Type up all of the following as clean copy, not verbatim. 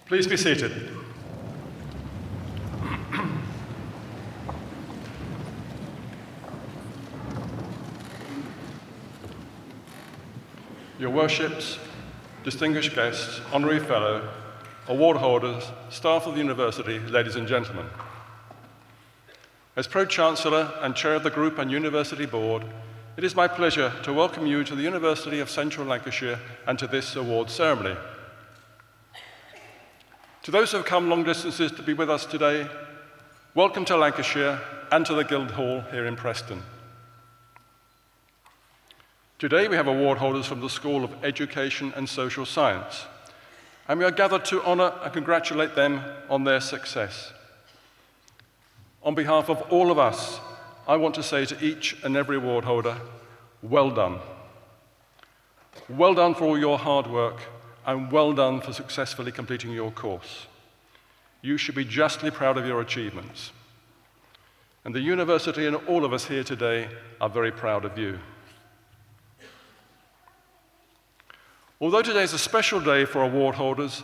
Please be seated. Your worships, distinguished guests, honorary fellow, award holders, staff of the university, ladies and gentlemen. As Pro-Chancellor and Chair of the Group and University Board, it is my pleasure to welcome you to the University of Central Lancashire and to this award ceremony. To those who have come long distances to be with us today, welcome to Lancashire and to the Guildhall here in Preston. Today we have award holders from the School of Education and Social Science, and we are gathered to honour and congratulate them on their success. On behalf of all of us, I want to say to each and every award holder, well done. Well done for all your hard work, and well done for successfully completing your course. You should be justly proud of your achievements. And the university and all of us here today are very proud of you. Although today is a special day for award holders,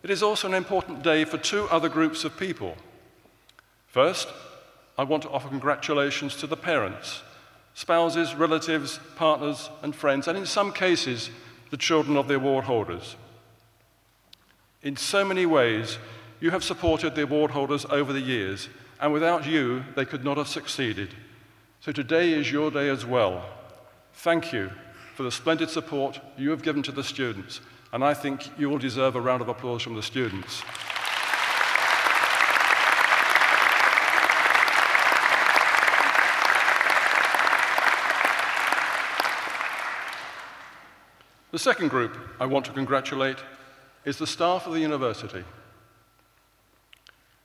it is also an important day for two other groups of people. First, I want to offer congratulations to the parents, spouses, relatives, partners, and friends, and in some cases, the children of the award holders. In so many ways, you have supported the award holders over the years, and without you, they could not have succeeded. So today is your day as well. Thank you for the splendid support you have given to the students, and I think you all deserve a round of applause from the students. The second group I want to congratulate is the staff of the university.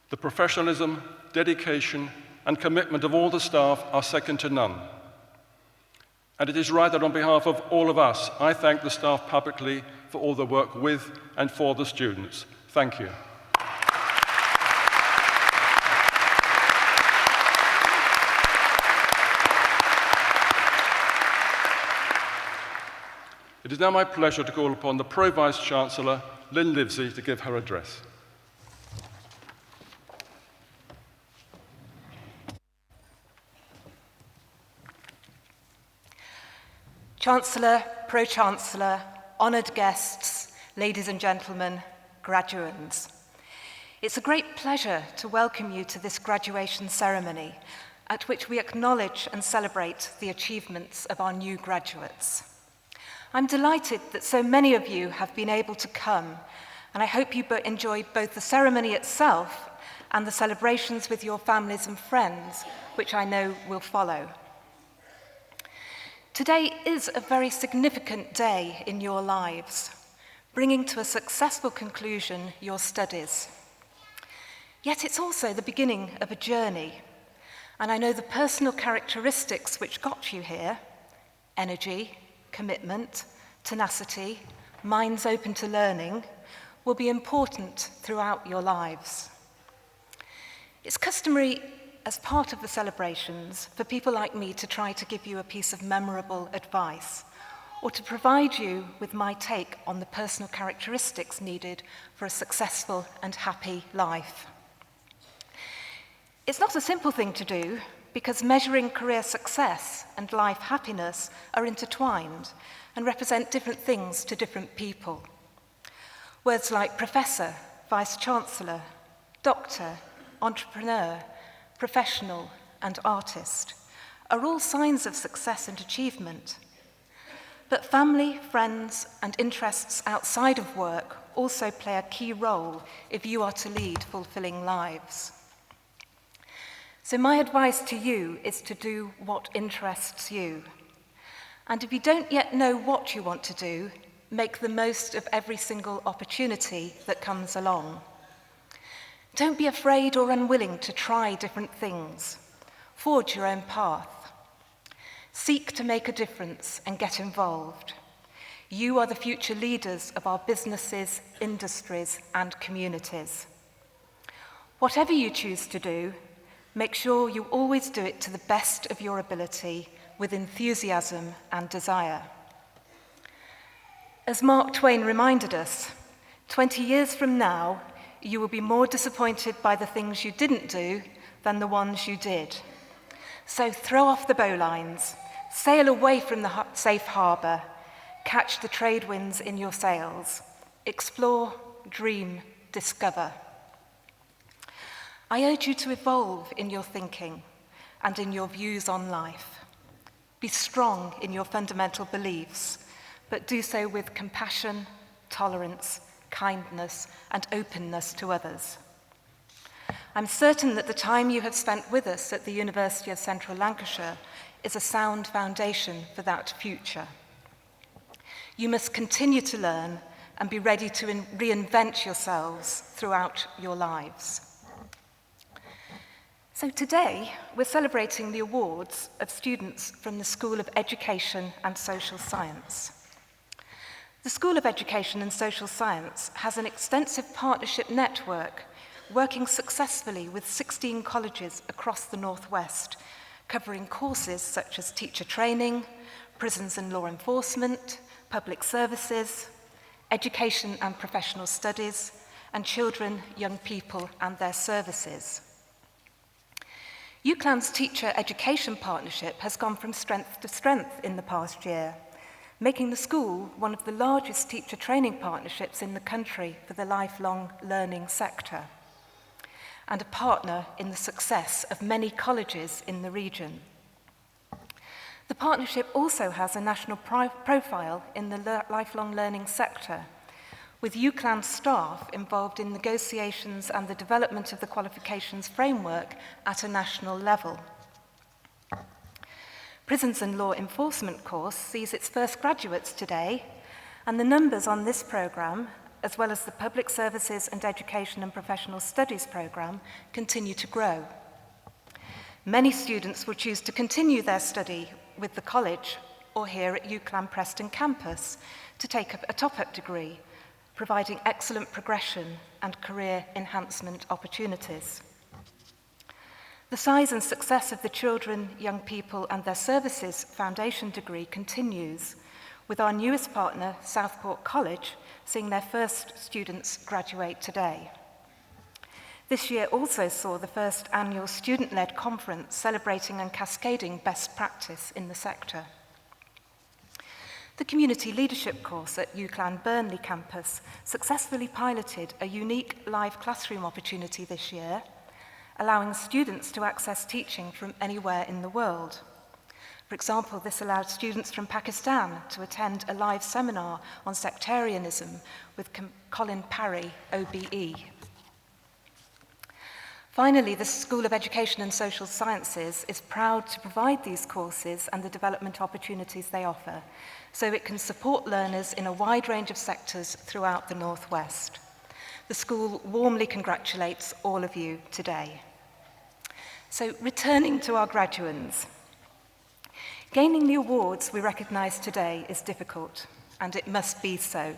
The professionalism, dedication, and commitment of all the staff are second to none. And it is right that on behalf of all of us, I thank the staff publicly for all the work with and for the students. Thank you. It is now my pleasure to call upon the Pro-Vice-Chancellor, Lynn Livesey, to give her address. Chancellor, Pro-Chancellor, honoured guests, ladies and gentlemen, graduands. It's a great pleasure to welcome you to this graduation ceremony at which we acknowledge and celebrate the achievements of our new graduates. I'm delighted that so many of you have been able to come, and I hope you enjoy both the ceremony itself and the celebrations with your families and friends, which I know will follow. Today is a very significant day in your lives, bringing to a successful conclusion your studies. Yet it's also the beginning of a journey, and I know the personal characteristics which got you here, energy, commitment, tenacity, minds open to learning, will be important throughout your lives. It's customary as part of the celebrations for people like me to try to give you a piece of memorable advice or to provide you with my take on the personal characteristics needed for a successful and happy life. It's not a simple thing to do because measuring career success and life happiness are intertwined and represent different things to different people. Words like professor, vice-chancellor, doctor, entrepreneur, professional, and artist are all signs of success and achievement. But family, friends, and interests outside of work also play a key role if you are to lead fulfilling lives. So my advice to you is to do what interests you. And if you don't yet know what you want to do, make the most of every single opportunity that comes along. Don't be afraid or unwilling to try different things. Forge your own path. Seek to make a difference and get involved. You are the future leaders of our businesses, industries, and communities. Whatever you choose to do, make sure you always do it to the best of your ability, with enthusiasm and desire. As Mark Twain reminded us, 20 years from now, you will be more disappointed by the things you didn't do than the ones you did. So throw off the bowlines, sail away from the safe harbour, catch the trade winds in your sails, explore, dream, discover. I urge you to evolve in your thinking and in your views on life. Be strong in your fundamental beliefs, but do so with compassion, tolerance, kindness, and openness to others. I'm certain that the time you have spent with us at the University of Central Lancashire is a sound foundation for that future. You must continue to learn and be ready to reinvent yourselves throughout your lives. So today, we're celebrating the awards of students from the School of Education and Social Science. The School of Education and Social Science has an extensive partnership network working successfully with 16 colleges across the Northwest, covering courses such as teacher training, prisons and law enforcement, public services, education and professional studies, and children, young people, and their services. UCLan's Teacher Education Partnership has gone from strength to strength in the past year, making the school one of the largest teacher training partnerships in the country for the lifelong learning sector, and a partner in the success of many colleges in the region. The partnership also has a national profile in the lifelong learning sector, with UCLan staff involved in negotiations and the development of the qualifications framework at a national level. Prisons and Law Enforcement course sees its first graduates today, and the numbers on this programme, as well as the Public Services and Education and Professional Studies programme, continue to grow. Many students will choose to continue their study with the college or here at UCLan Preston campus to take up a top-up degree, providing excellent progression and career enhancement opportunities. The size and success of the Children, Young People and Their Services Foundation degree continues, with our newest partner, Southport College, seeing their first students graduate today. This year also saw the first annual student-led conference celebrating and cascading best practice in the sector. The Community Leadership course at UCLan Burnley campus successfully piloted a unique live classroom opportunity this year, allowing students to access teaching from anywhere in the world. For example, this allowed students from Pakistan to attend a live seminar on sectarianism with Colin Parry, OBE. Finally, the School of Education and Social Sciences is proud to provide these courses and the development opportunities they offer, so it can support learners in a wide range of sectors throughout the Northwest. The school warmly congratulates all of you today. So, returning to our graduands. Gaining the awards we recognise today is difficult, and it must be so.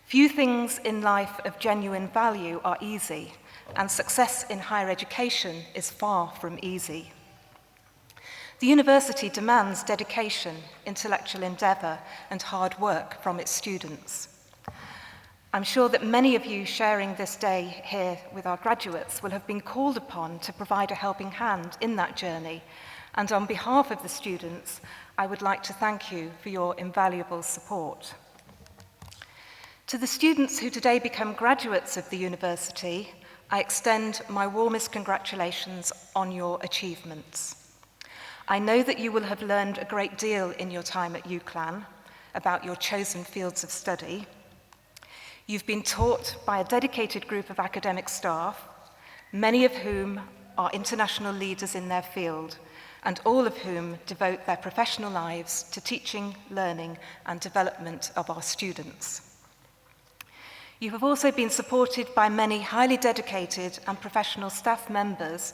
Few things in life of genuine value are easy, and success in higher education is far from easy. The university demands dedication, intellectual endeavour, and hard work from its students. I'm sure that many of you sharing this day here with our graduates will have been called upon to provide a helping hand in that journey, and on behalf of the students, I would like to thank you for your invaluable support. To the students who today become graduates of the university, I extend my warmest congratulations on your achievements. I know that you will have learned a great deal in your time at UCLan about your chosen fields of study. You've been taught by a dedicated group of academic staff, many of whom are international leaders in their field, and all of whom devote their professional lives to teaching, learning, and development of our students. You have also been supported by many highly dedicated and professional staff members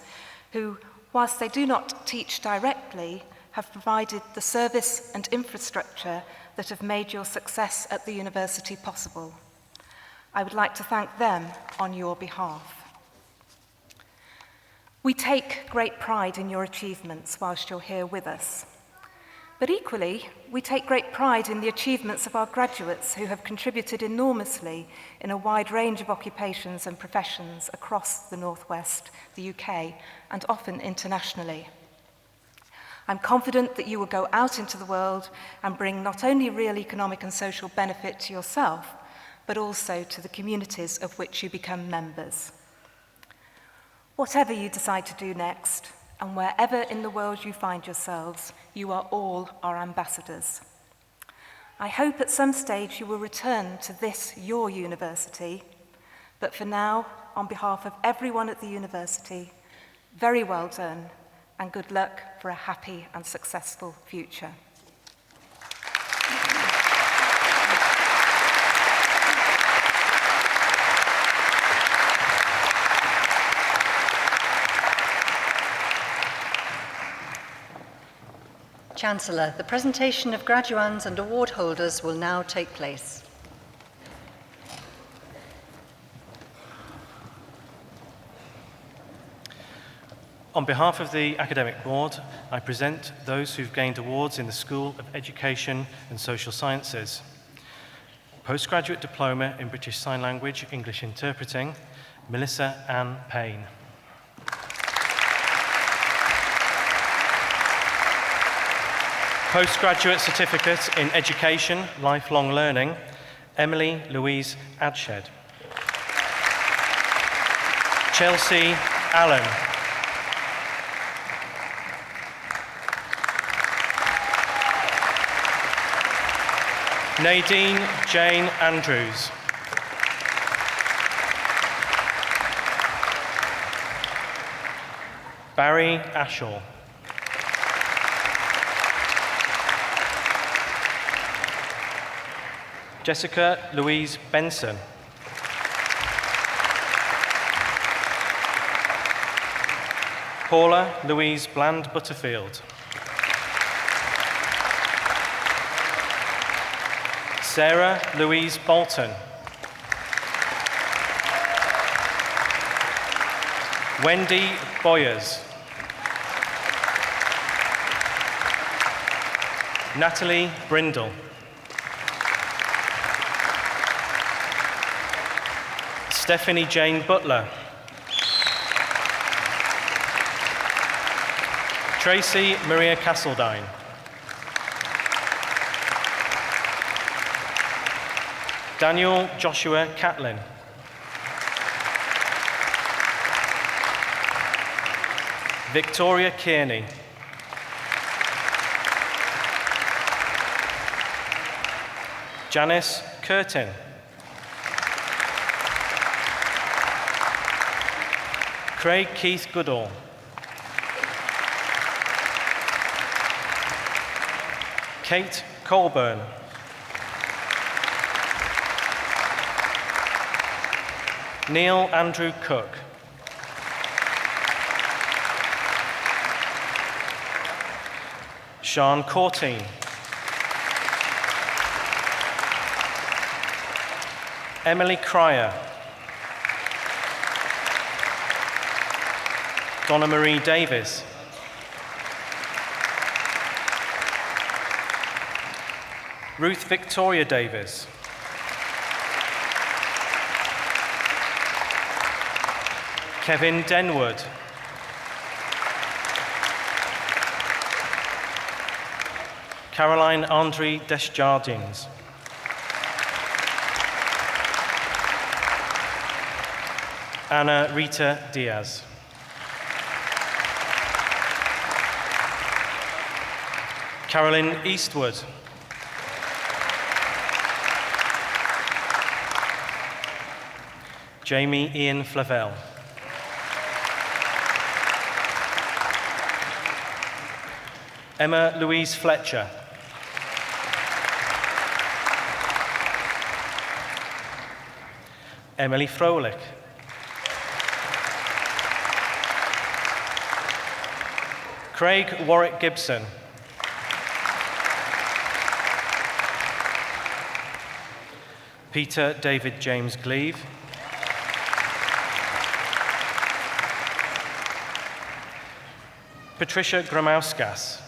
who, whilst they do not teach directly, have provided the service and infrastructure that have made your success at the university possible. I would like to thank them on your behalf. We take great pride in your achievements whilst you're here with us. But equally, we take great pride in the achievements of our graduates who have contributed enormously in a wide range of occupations and professions across the Northwest, the UK, and often internationally. I'm confident that you will go out into the world and bring not only real economic and social benefit to yourself, but also to the communities of which you become members. Whatever you decide to do next, and wherever in the world you find yourselves, you are all our ambassadors. I hope at some stage you will return to this, your university, but for now, on behalf of everyone at the university, very well done, and good luck for a happy and successful future. Chancellor, the presentation of graduands and award holders will now take place. On behalf of the Academic Board, I present those who've gained awards in the School of Education and Social Sciences. Postgraduate Diploma in British Sign Language, English Interpreting, Melissa Ann Payne. Postgraduate Certificate in Education, Lifelong Learning, Emily Louise Adshed. Chelsea Allen. Nadine Jane Andrews. Barry Ashall. Jessica Louise Benson. Paula Louise Bland Butterfield. Sarah Louise Bolton. Wendy Boyers. Natalie Brindle. Stephanie Jane Butler. Tracy Maria Castledine. Daniel Joshua Catlin. Victoria Kearney. Janice Curtin. Craig Keith Goodall. Kate Colburn. Neil Andrew Cook. Sean Courtine. Emily Cryer. Donna Marie Davis. Ruth Victoria Davis. Kevin Denwood. Caroline Andre Desjardins. Anna Rita Diaz. Carolyn Eastwood. Jamie Ian Flavelle. Emma Louise Fletcher. Emily Froelich. Craig Warwick Gibson. Peter David James Gleave. Patricia Gramauskas.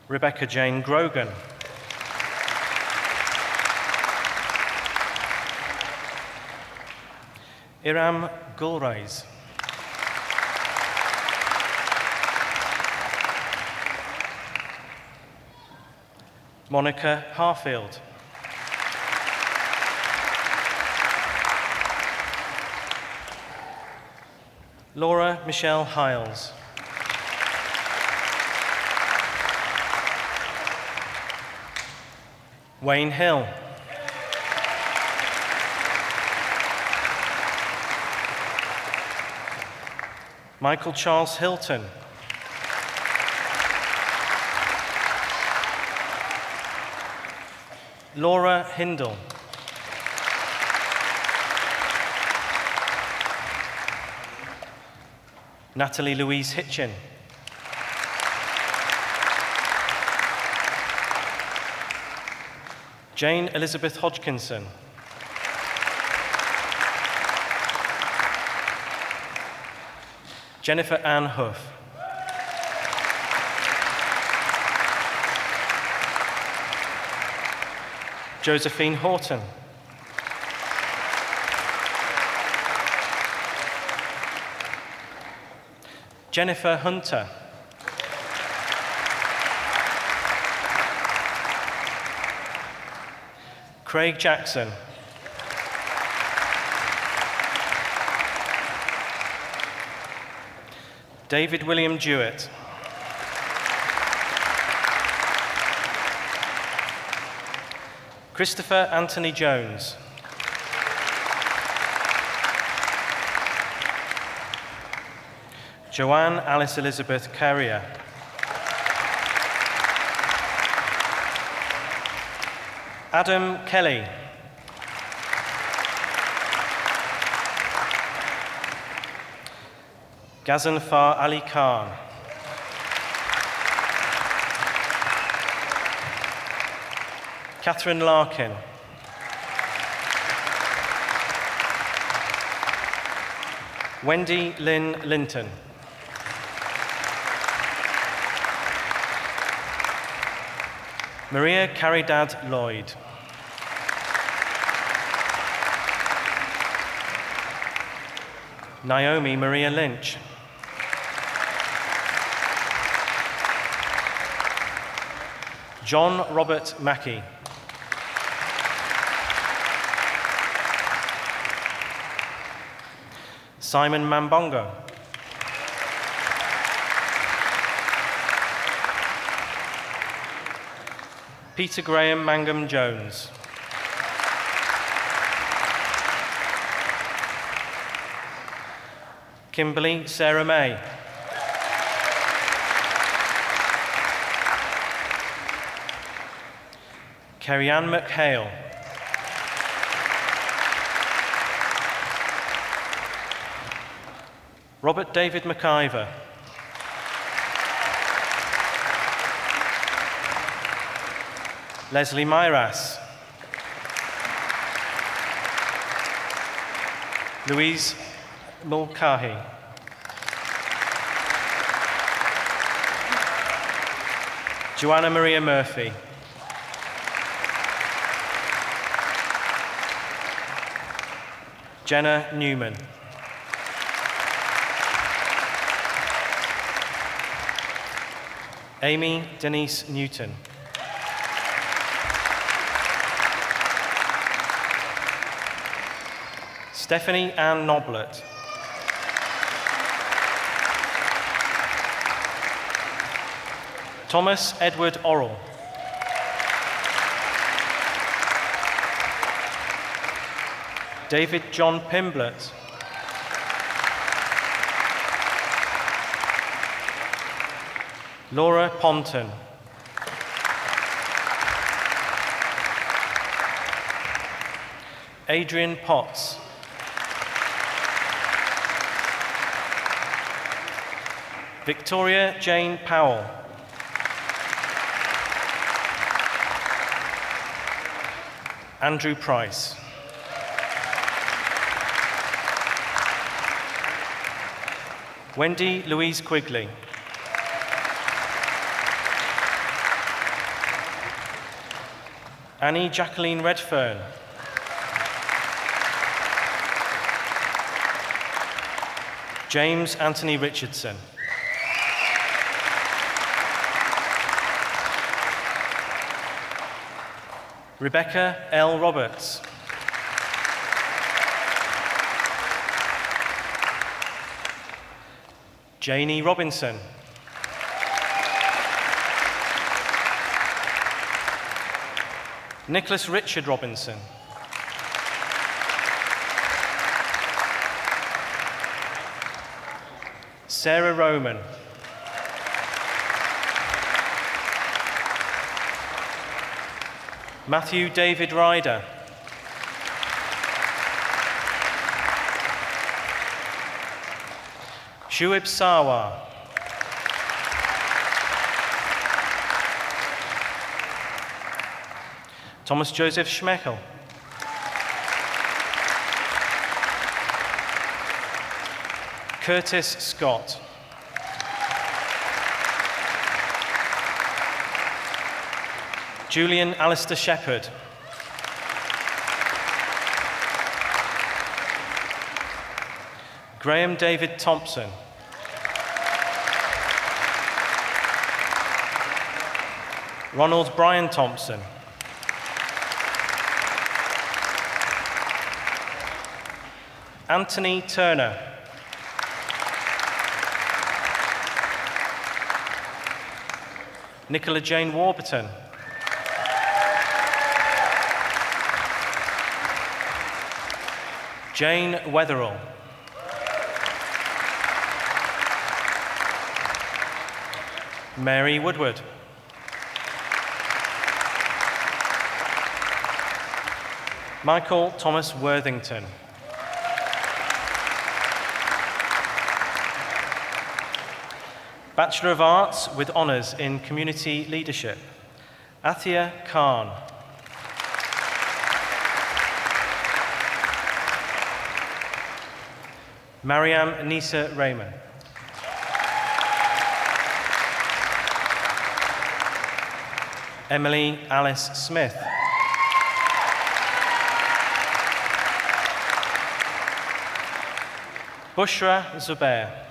Rebecca Jane Grogan. Iram Gulrais. Monica Harfield. Laura Michelle Hiles. Wayne Hill. Michael Charles Hilton. Laura Hindle. Natalie Louise Hitchin. Jane Elizabeth Hodgkinson. Jennifer Ann Huff. Josephine Horton. Jennifer Hunter. Craig Jackson. David William Jewett. Christopher Anthony Jones. Joanne Alice Elizabeth Carrier. Adam Kelly. Ghazanfar Ali Khan. Catherine Larkin. Wendy Lynn Linton. Maria Caridad Lloyd. Naomi Maria Lynch. John Robert Mackey. Simon Mambongo. Peter Graham Mangum Jones. Kimberly Sarah May. Kerry-Ann McHale. Robert David McIver. Leslie Myras. Louise Mulcahy. Joanna Maria Murphy. Jenna Newman. Amy Denise Newton. Stephanie Ann Noblet. Thomas Edward Orrell. David John Pimblett. Laura Ponton. Adrian Potts. Victoria Jane Powell. Andrew Price. Wendy Louise Quigley. Annie Jacqueline Redfern. James Anthony Richardson. Rebecca L. Roberts. Janie Robinson. Nicholas Richard Robinson. Sarah Roman. Matthew David Ryder. Shuib Sarwar. Thomas Joseph Schmechel. Curtis Scott. Julian Alistair Shepherd. Graham David Thompson. Ronald Brian Thompson. Anthony Turner. Nicola Jane Warburton. Jane Wetherall. Mary Woodward. Michael Thomas Worthington. Bachelor of Arts with Honours in Community Leadership, Athia Khan. Mariam Nisa Raymond. Emily Alice Smith. Bushra Zubair.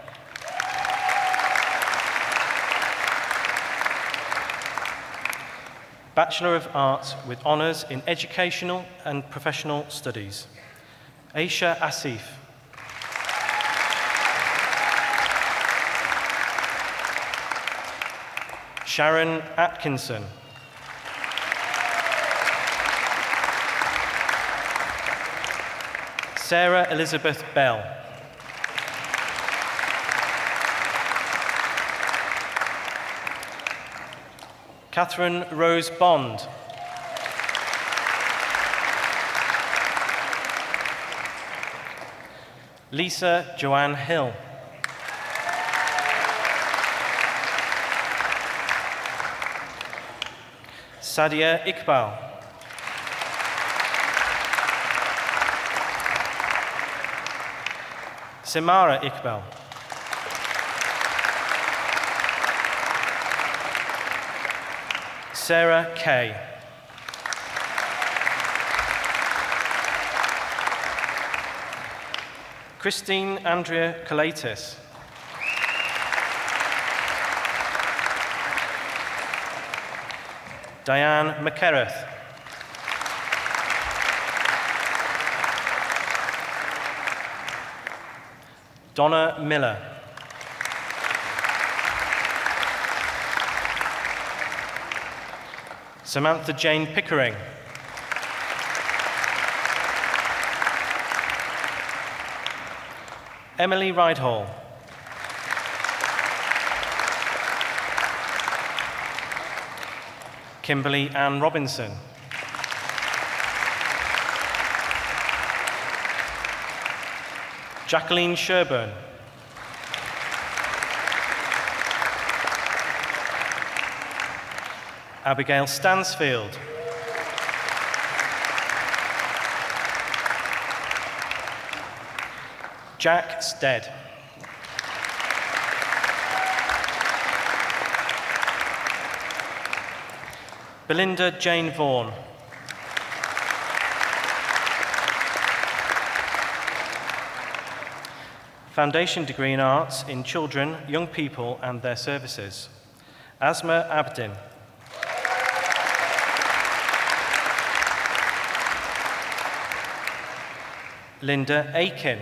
Bachelor of Arts with Honours in Educational and Professional Studies, Aisha Asif. Sharon Atkinson. Sarah Elizabeth Bell. Catherine Rose Bond. Lisa Joanne Hill. Sadia Iqbal. Samara Iqbal. Sarah Kay. Christine Andrea Collatis. Diane McKerrath. Donna Miller. Samantha Jane Pickering. Emily Rydhall. Kimberly Ann Robinson. Jacqueline Sherburn. Abigail Stansfield. Jack Stead. Belinda Jane Vaughan. Foundation degree in arts in children, young people and their services. Asma Abdin. Linda Aiken.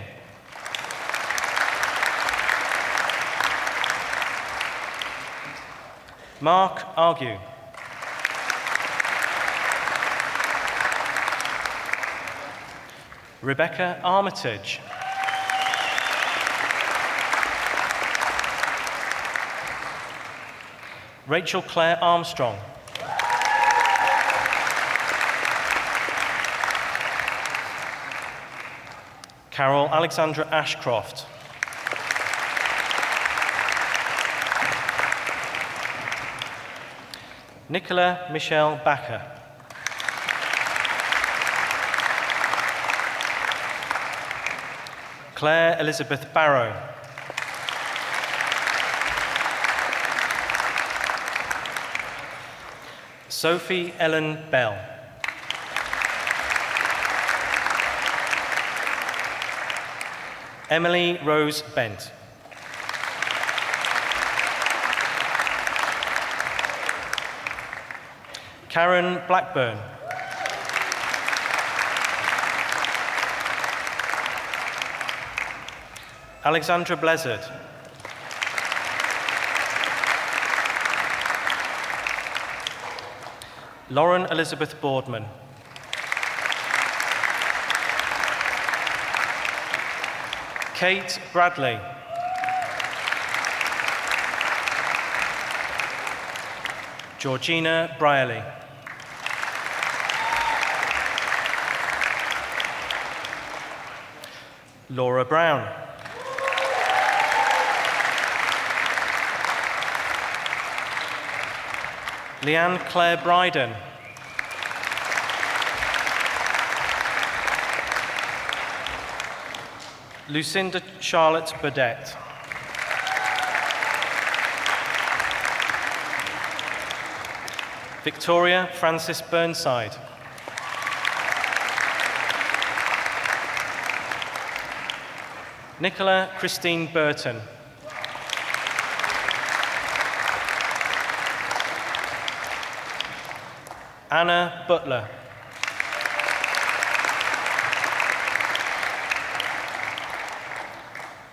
Mark Argue. Rebecca Armitage. Rachel Claire Armstrong. Carol Alexandra Ashcroft. Nicola Michelle Backer. Claire Elizabeth Barrow. Sophie Ellen Bell. Emily Rose Bent. Karen Blackburn. Alexandra Blizzard. Lauren Elizabeth Boardman. Kate Bradley. Georgina Brierley. Laura Brown. Leanne Claire Bryden. Lucinda Charlotte Burdett. Victoria Francis Burnside. Nicola Christine Burton. Anna Butler.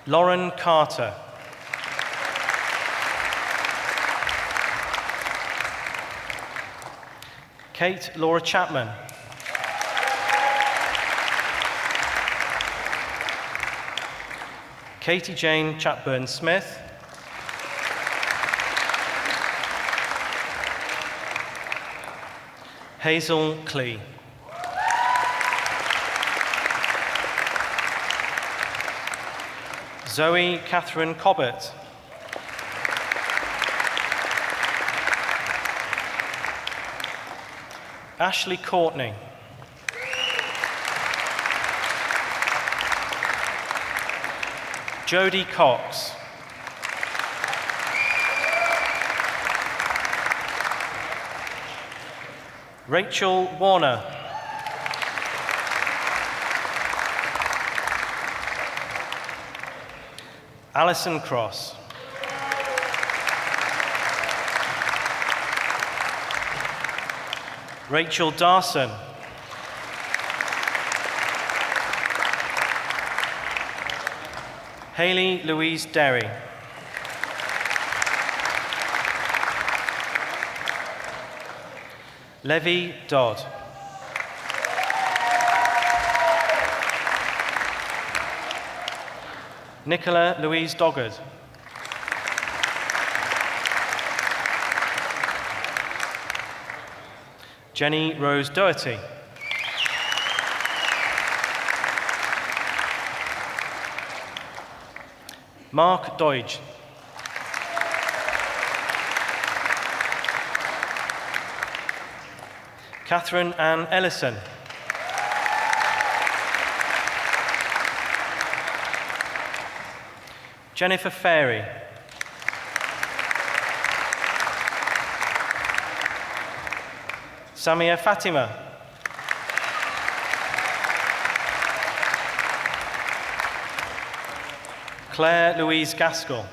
Lauren Carter. Kate Laura Chapman. Katie Jane Chatburn Smith. Hazel Clee. Zoe Catherine Cobbett. Ashley Courtney. Jodie Cox. Rachel Warner. Alison Cross. Rachel Darson. Hayley Louise Derry. Levy Dodd. Nicola Louise Doggard. Jenny Rose Doherty. Mark Doige. Catherine Ann Ellison. Jennifer Ferry. Samia Fatima. Claire Louise Gaskell.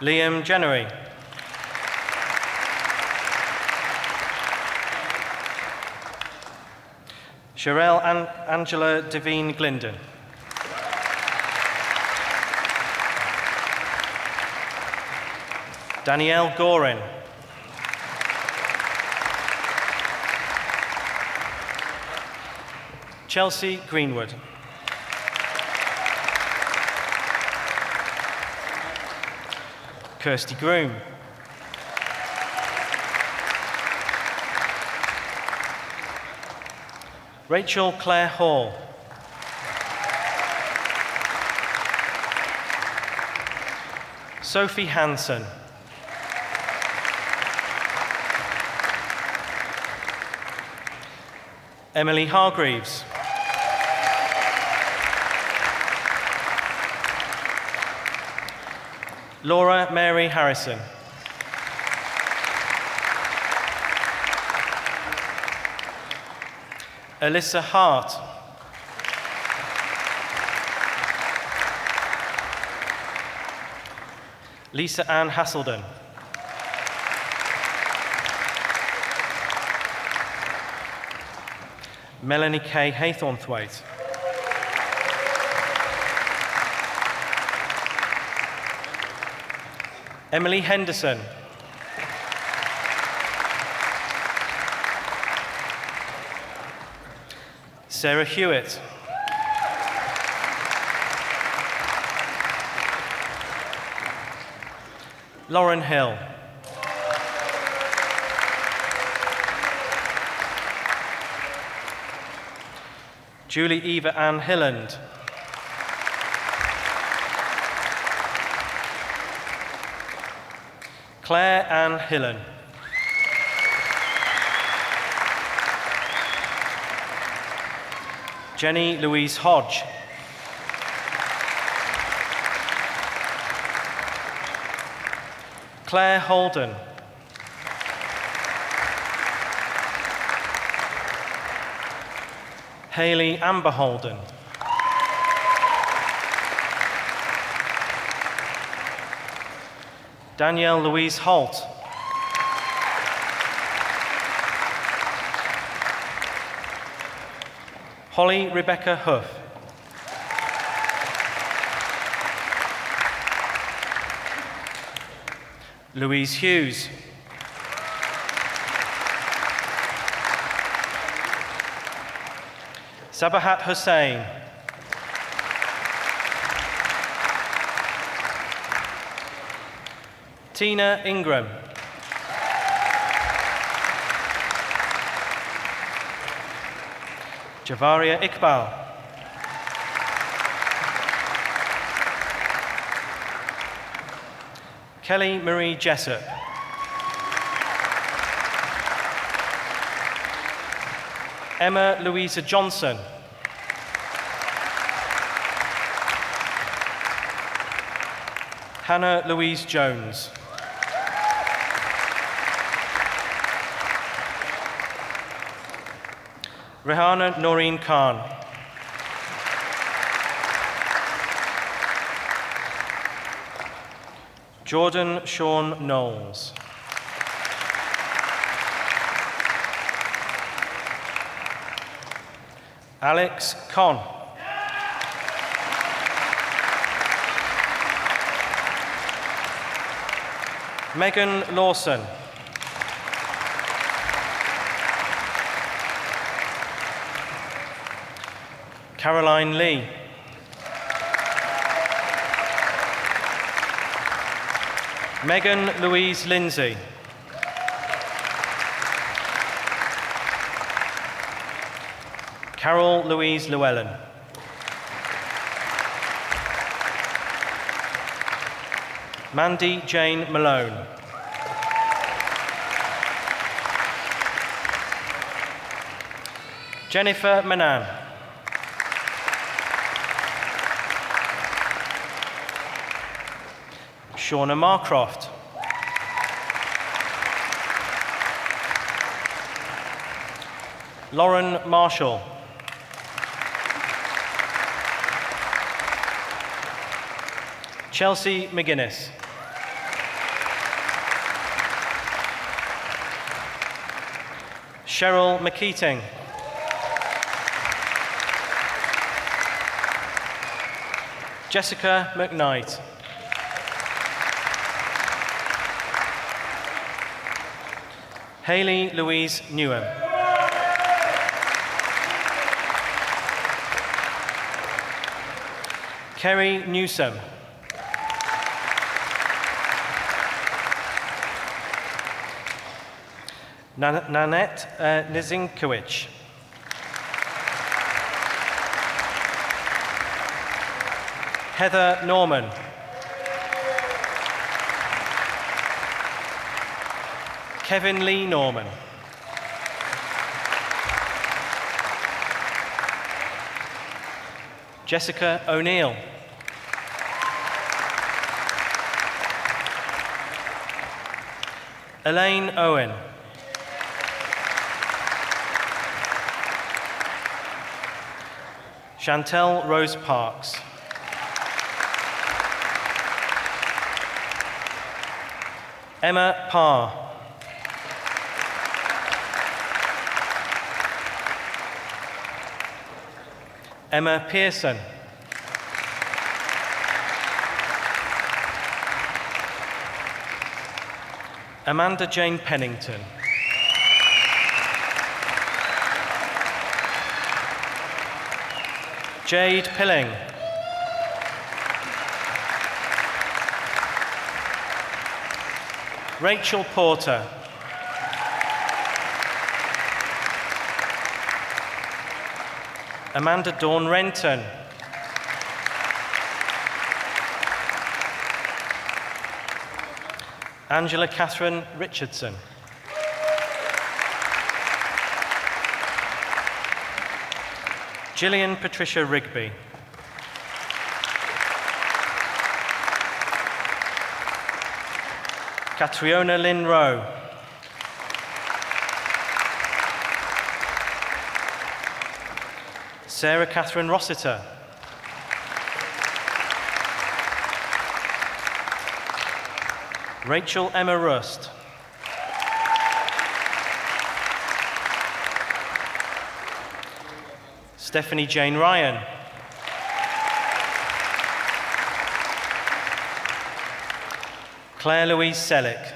Liam Jennery. Sherelle Angela Devine Glinden. Danielle Gorin. Chelsea Greenwood. Kirsty Groom. Rachel Claire Hall. Sophie Hansen. Emily Hargreaves. Laura Mary Harrison. Alyssa Hart. Lisa Ann Hasselden. Melanie Kay Haythornthwaite. Emily Henderson. Sarah Hewitt. Lauren Hill. Julie Eva Ann Hilland. Claire Ann Hillen. Jenny Louise Hodge. Claire Holden. Hayley Amber Holden. Danielle Louise Holt. Holly Rebecca Huff. Louise Hughes. Sabahat Hussain. Tina Ingram. Javaria Iqbal. Kelly Marie Jessup. Emma Louisa Johnson. Hannah Louise Jones. Rehana Noreen Khan. Jordan Sean Knowles. Alex Conn. Megan Lawson. Caroline Lee. Megan Louise Lindsay. Carol Louise Llewellyn. Mandy Jane Malone. Jennifer Manan. Shauna Marcroft. Lauren Marshall. Chelsea McGuinness. Cheryl McKeating. Jessica McKnight. Hayley Louise Newham. Kerry Newsom. Nanette Nizinkiewicz. Heather Norman. Kevin Lee Norman. Jessica O'Neill. Elaine Owen. Chantel Rose Parks. Emma Parr. Emma Pearson. Amanda Jane Pennington. Jade Pilling. Rachel Porter. Amanda Dawn Renton. Angela Catherine Richardson. Gillian Patricia Rigby. Catriona Lynn Rowe. Sarah Catherine Rossiter. Rachel Emma Rust. Stephanie Jane Ryan. Claire Louise Selleck.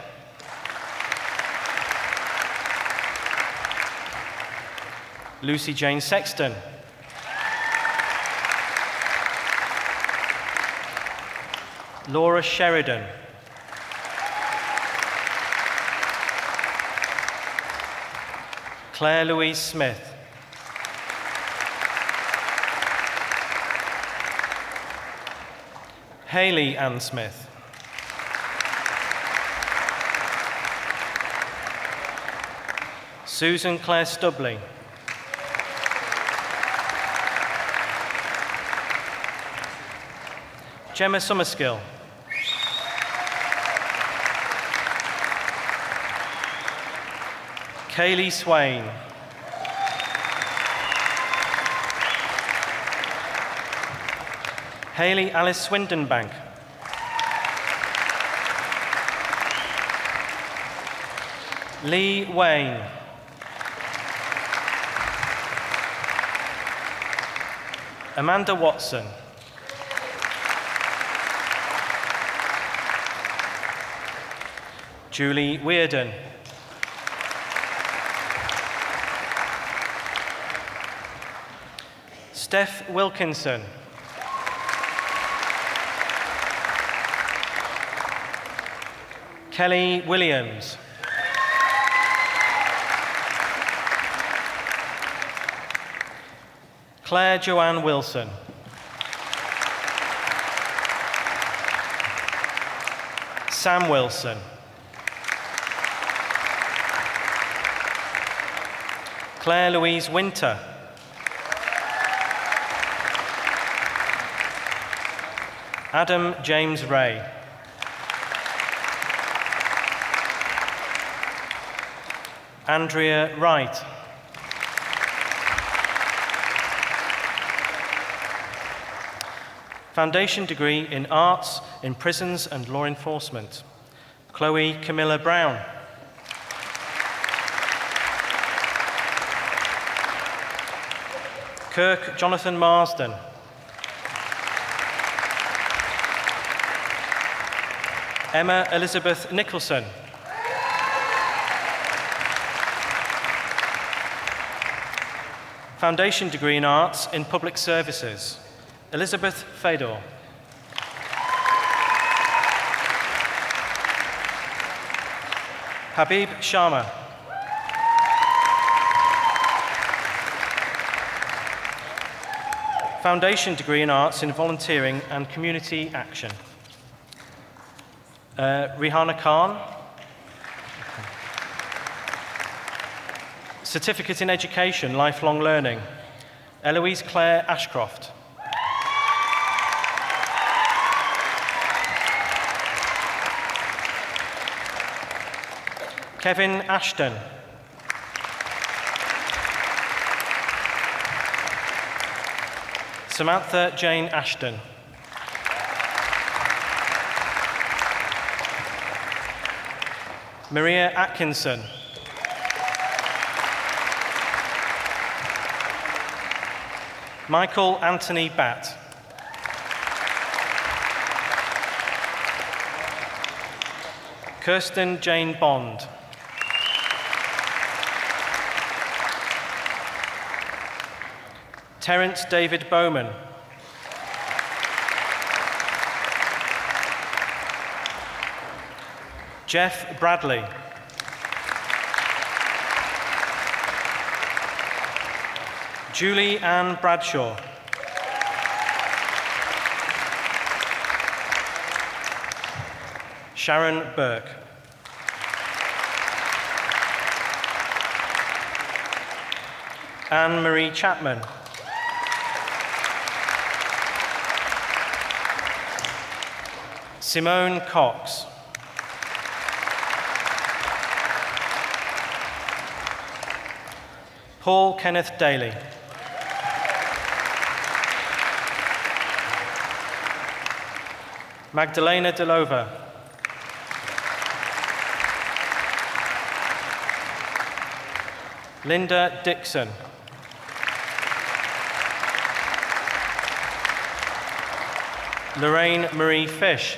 Lucy Jane Sexton. Laura Sheridan. Claire Louise Smith. Hayley Ann Smith. Susan Claire Stubley. Gemma Summerskill. Kaylee Swain. Hayley Alice Swindenbank. Lee Wayne. Amanda Watson. Julie Weirden. Steph Wilkinson. Kelly Williams. Claire Joanne Wilson. Sam Wilson. Claire Louise Winter. Adam James Ray. Andrea Wright. Foundation degree in Arts in Prisons and Law Enforcement, Chloe Camilla Brown. Kirk Jonathan Marsden. Emma Elizabeth Nicholson. Foundation degree in Arts in Public Services, Elizabeth Fedor. Habib Sharma. Foundation degree in Arts in Volunteering and Community Action, Rihanna Khan. Certificate in Education, Lifelong Learning, Eloise Claire Ashcroft. Kevin Ashton. Samantha Jane Ashton. Maria Atkinson. Michael Anthony Batt. Kirsten Jane Bond. Terence David Bowman. Jeff Bradley. Julie Ann Bradshaw. Sharon Burke. Anne-Marie Chapman. Simone Cox. Paul Kenneth Daly. Magdalena Delova. Linda Dixon. Lorraine Marie Fish.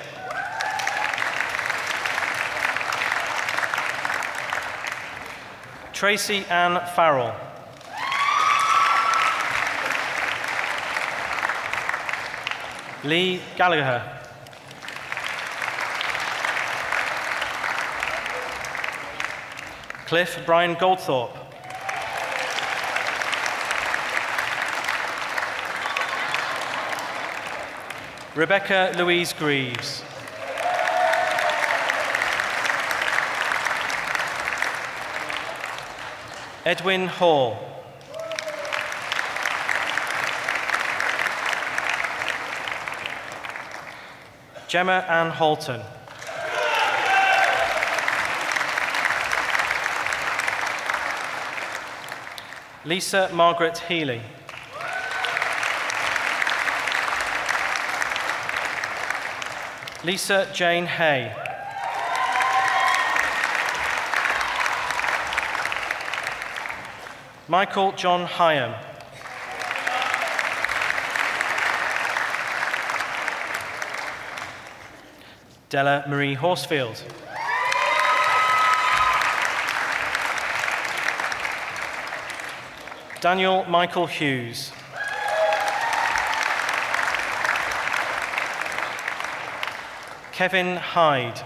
Tracy Ann Farrell. Lee Gallagher. Cliff Brian Goldthorpe. Rebecca Louise Greaves. Edwin Hall. Gemma Ann Halton. Lisa Margaret Healy. Lisa Jane Hay. Michael John Hyam. Della Marie Horsfield. Daniel Michael Hughes. Kevin Hyde.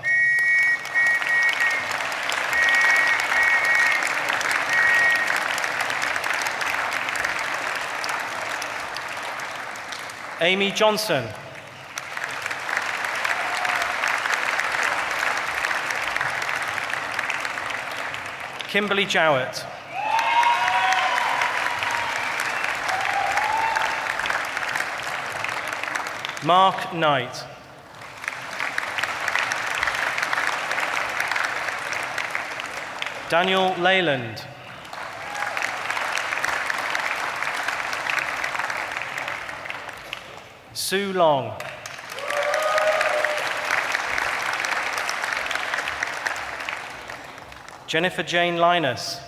Amy Johnson. Kimberly Jowett. Mark Knight. Daniel Leyland. Sue Long. Jennifer Jane Linus.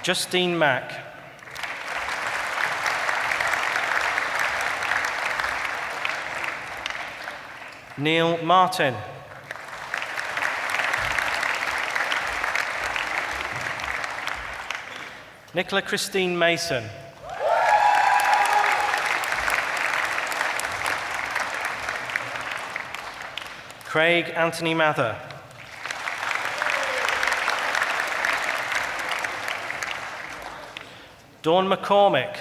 Justine Mack. Neil Martin. Nicola Christine Mason. Craig Anthony Mather. Dawn McCormick.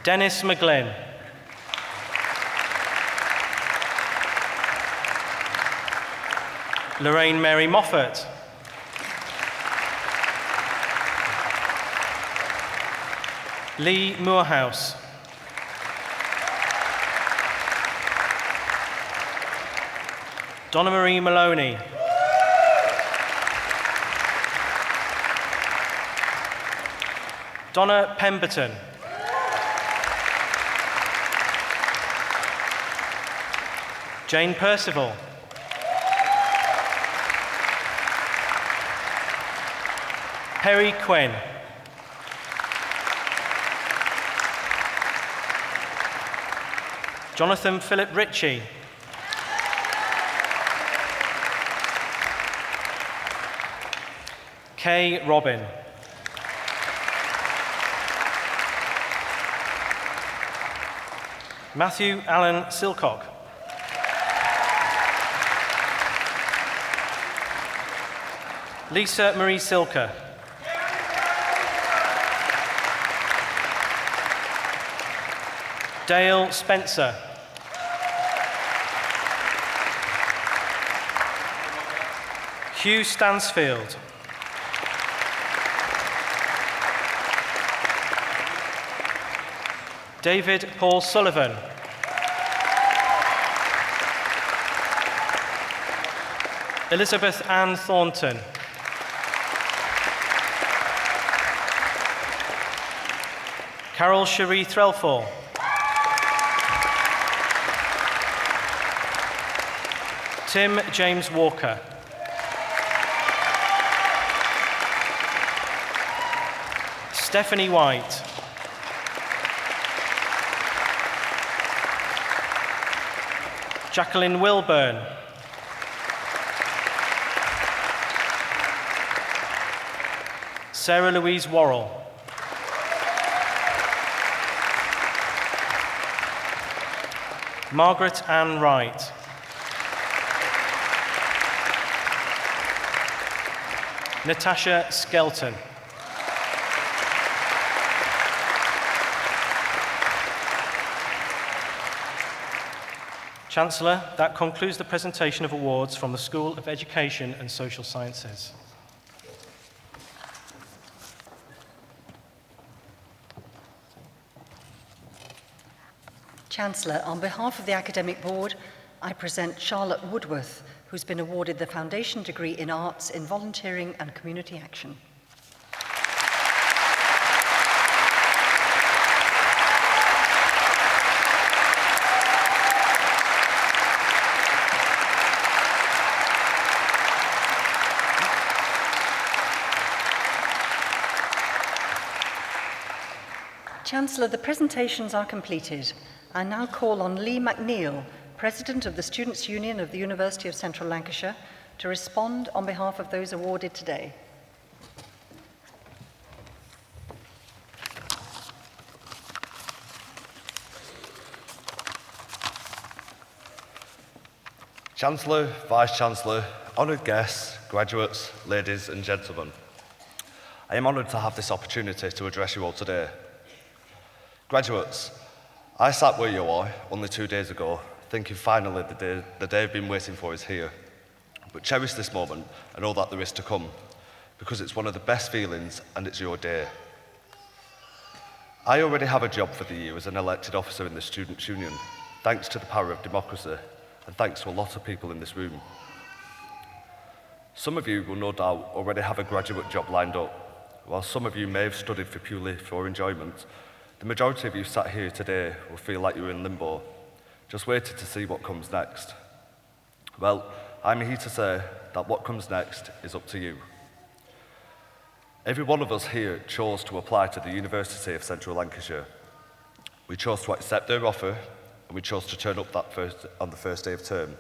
Dennis McGlynn. Lorraine Mary Moffat. Lee Moorhouse. Donna Marie Maloney. Donna Pemberton. Jane Percival. Perry Quinn. Jonathan Philip Ritchie. Kay Robin. Matthew Allen Silcock. Lisa Marie Silker. Dale Spencer. Hugh Stansfield. David Paul Sullivan. Elizabeth Ann Thornton. Carol Cherie Threlfall. Tim James Walker. Stephanie White. Jacqueline Wilburn. Sarah Louise Worrell. Margaret Ann Wright. Natasha Skelton. Chancellor, that concludes the presentation of awards from the School of Education and Social Sciences. Chancellor, on behalf of the Academic Board, I present Charlotte Woodworth, who's been awarded the Foundation Degree in Arts in Volunteering and Community Action. Chancellor, the presentations are completed. I now call on Lee McNeill, President of the Students' Union of the University of Central Lancashire, to respond on behalf of those awarded today. Chancellor, Vice-Chancellor, honoured guests, graduates, ladies and gentlemen. I am honoured to have this opportunity to address you all today. Graduates, I sat where you are only 2 days ago, thinking finally the day I've been waiting for is here. But cherish this moment and all that there is to come, because it's one of the best feelings and it's your day. I already have a job for the year as an elected officer in the Students' Union, thanks to the power of democracy, and thanks to a lot of people in this room. Some of you will no doubt already have a graduate job lined up, while some of you may have studied purely for enjoyment. The majority of you sat here today will feel like you're in limbo, just waiting to see what comes next. Well, I'm here to say that what comes next is up to you. Every one of us here chose to apply to the University of Central Lancashire. We chose to accept their offer, and we chose to turn up on the first day of term.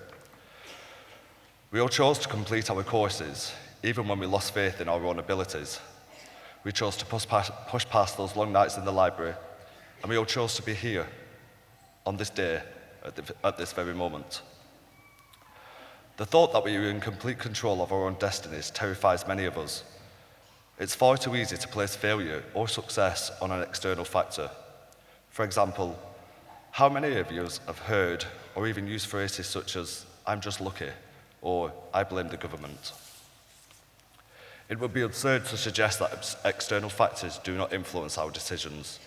We all chose to complete our courses, even when we lost faith in our own abilities. We chose to push past those long nights in the library, and we all chose to be here on this day at this very moment. The thought that we are in complete control of our own destinies terrifies many of us. It's far too easy to place failure or success on an external factor. For example, how many of you have heard or even used phrases such as, "I'm just lucky," or "I blame the government"? It would be absurd to suggest that external factors do not influence our decisions.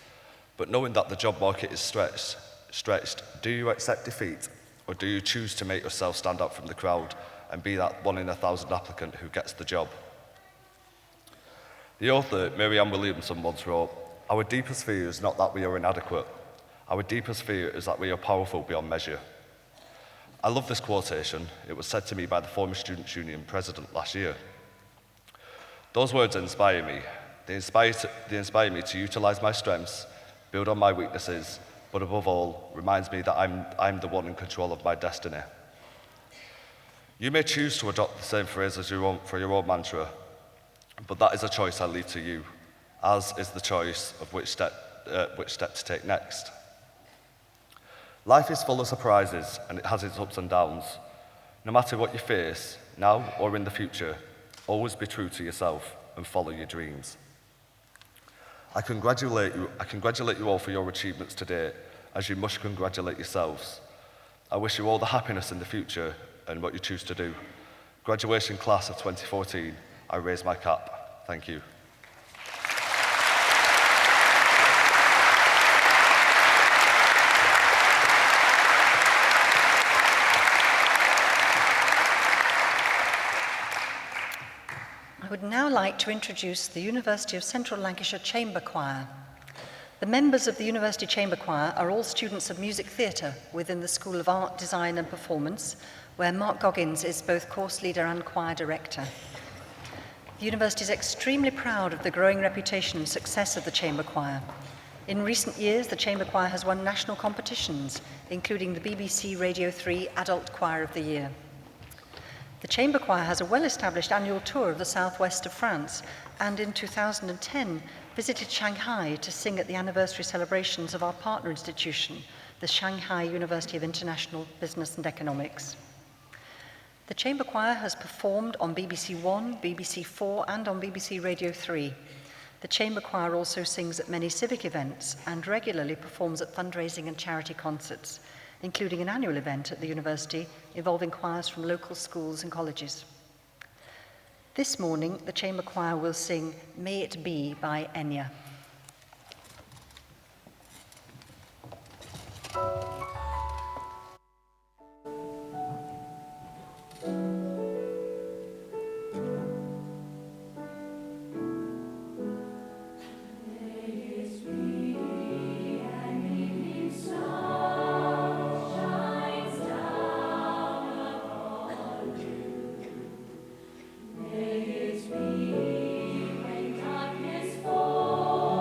But knowing that the job market is stretched, do you accept defeat, or do you choose to make yourself stand out from the crowd and be that 1 in 1,000 applicant who gets the job? The author, Marianne Williamson, once wrote, "Our deepest fear is not that we are inadequate. Our deepest fear is that we are powerful beyond measure." I love this quotation. It was said to me by the former Students' Union president last year. Those words inspire me. They inspire me to utilize my strengths, build on my weaknesses, but above all, reminds me that I'm the one in control of my destiny. You may choose to adopt the same phrase as for your own mantra, but that is a choice I leave to you, as is the choice of which step to take next. Life is full of surprises, and it has its ups and downs. No matter what you face, now or in the future, always be true to yourself and follow your dreams. I congratulate you all for your achievements today, as you must congratulate yourselves. I wish you all the happiness in the future and what you choose to do. Graduation class of 2014, I raise my cap. Thank you. I would now like to introduce the University of Central Lancashire Chamber Choir. The members of the University Chamber Choir are all students of music theatre within the School of Art, Design and Performance, where Mark Goggins is both course leader and choir director. The university is extremely proud of the growing reputation and success of the Chamber Choir. In recent years, the Chamber Choir has won national competitions, including the BBC Radio 3 Adult Choir of the Year. The Chamber Choir has a well-established annual tour of the southwest of France, and in 2010 visited Shanghai to sing at the anniversary celebrations of our partner institution, the Shanghai University of International Business and Economics. The Chamber Choir has performed on BBC One, BBC 4 and on BBC Radio 3. The Chamber Choir also sings at many civic events and regularly performs at fundraising and charity concerts, including an annual event at the university involving choirs from local schools and colleges. This morning, the Chamber Choir will sing May It Be by Enya. May it be when darkness falls.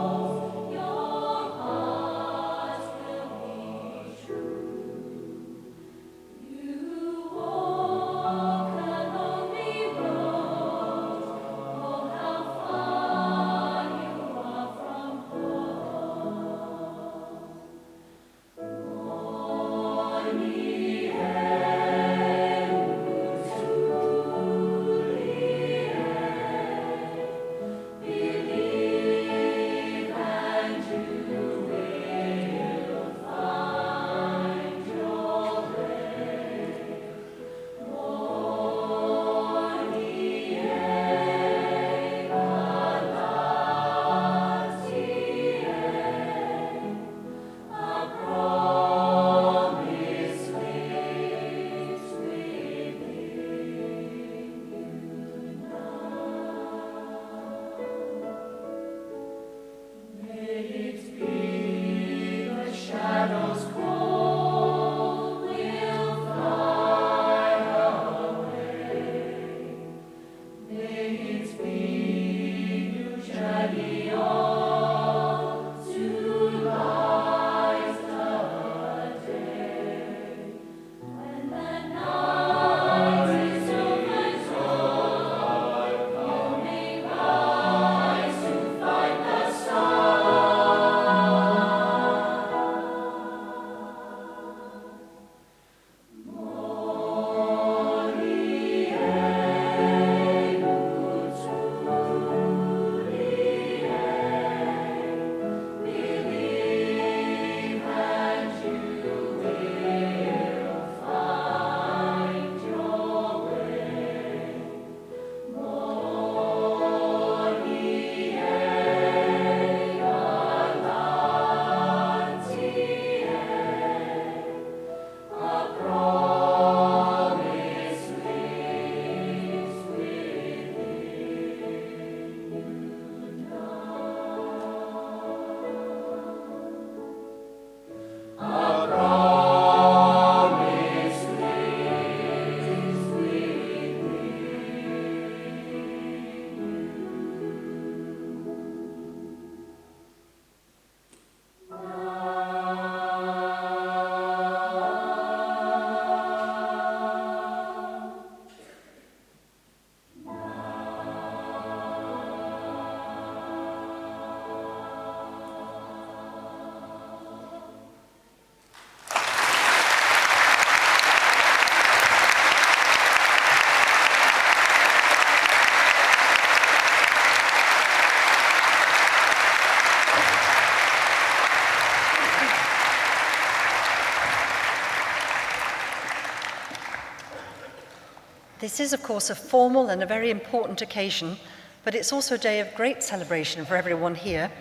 This is, of course, a formal and a very important occasion, but it's also a day of great celebration for everyone here,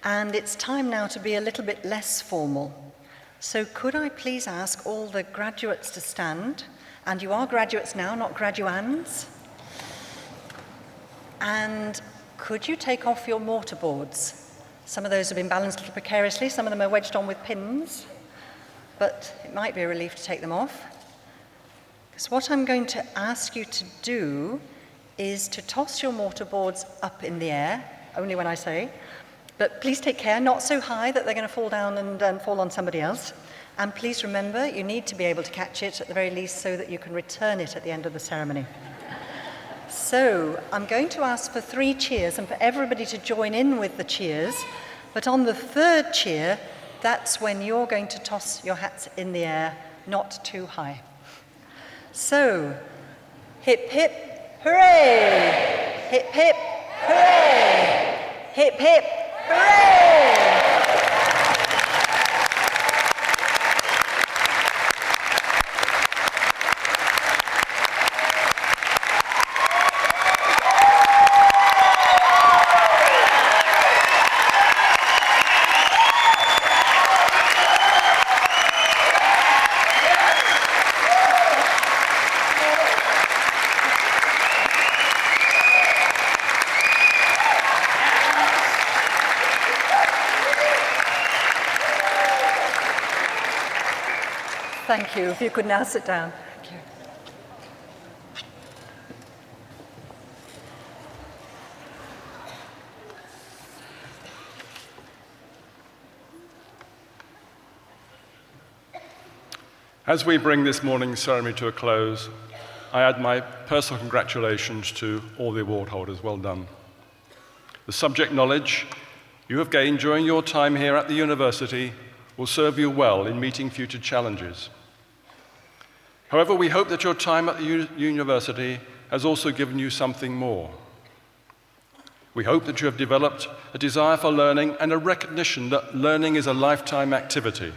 and it's time now to be a little bit less formal. So could I please ask all the graduates to stand? And you are graduates now, not graduands. And could you take off your mortarboards? Some of those have been balanced a little precariously, some of them are wedged on with pins, but it might be a relief to take them off. Because what I'm going to ask you to do is to toss your mortarboards up in the air, only when I say, but please take care, not so high that they're going to fall down and fall on somebody else. And please remember, you need to be able to catch it at the very least so that you can return it at the end of the ceremony. So I'm going to ask for 3 cheers and for everybody to join in with the cheers. But on the 3rd cheer, that's when you're going to toss your hats in the air, not too high. So, hip, hip, hooray! Hip, hip, hooray! Hip, hip, hooray! Thank you. If you could now sit down. Thank you. As we bring this morning's ceremony to a close, I add my personal congratulations to all the award holders. Well done. The subject knowledge you have gained during your time here at the university will serve you well in meeting future challenges. However, we hope that your time at the university has also given you something more. We hope that you have developed a desire for learning and a recognition that learning is a lifetime activity.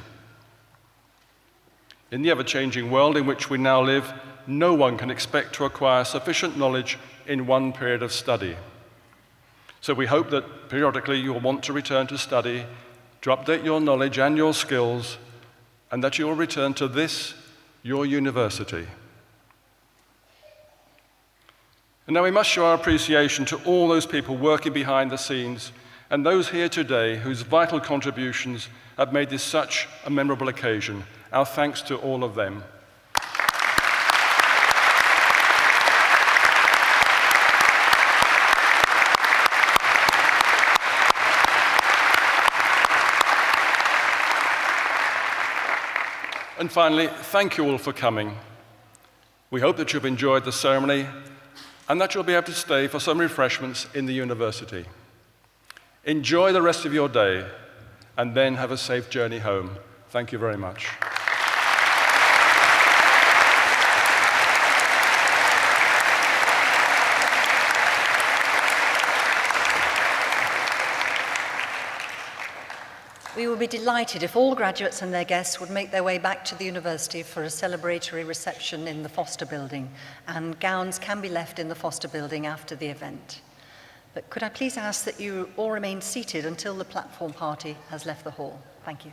In the ever-changing world in which we now live, no one can expect to acquire sufficient knowledge in one period of study. So we hope that periodically you'll want to return to study, to update your knowledge and your skills, and that you will return to this, your university. And now we must show our appreciation to all those people working behind the scenes and those here today whose vital contributions have made this such a memorable occasion. Our thanks to all of them. And finally, thank you all for coming. We hope that you've enjoyed the ceremony and that you'll be able to stay for some refreshments in the university. Enjoy the rest of your day and then have a safe journey home. Thank you very much. We will be delighted if all graduates and their guests would make their way back to the university for a celebratory reception in the Foster Building, and gowns can be left in the Foster Building after the event. But could I please ask that you all remain seated until the platform party has left the hall? Thank you.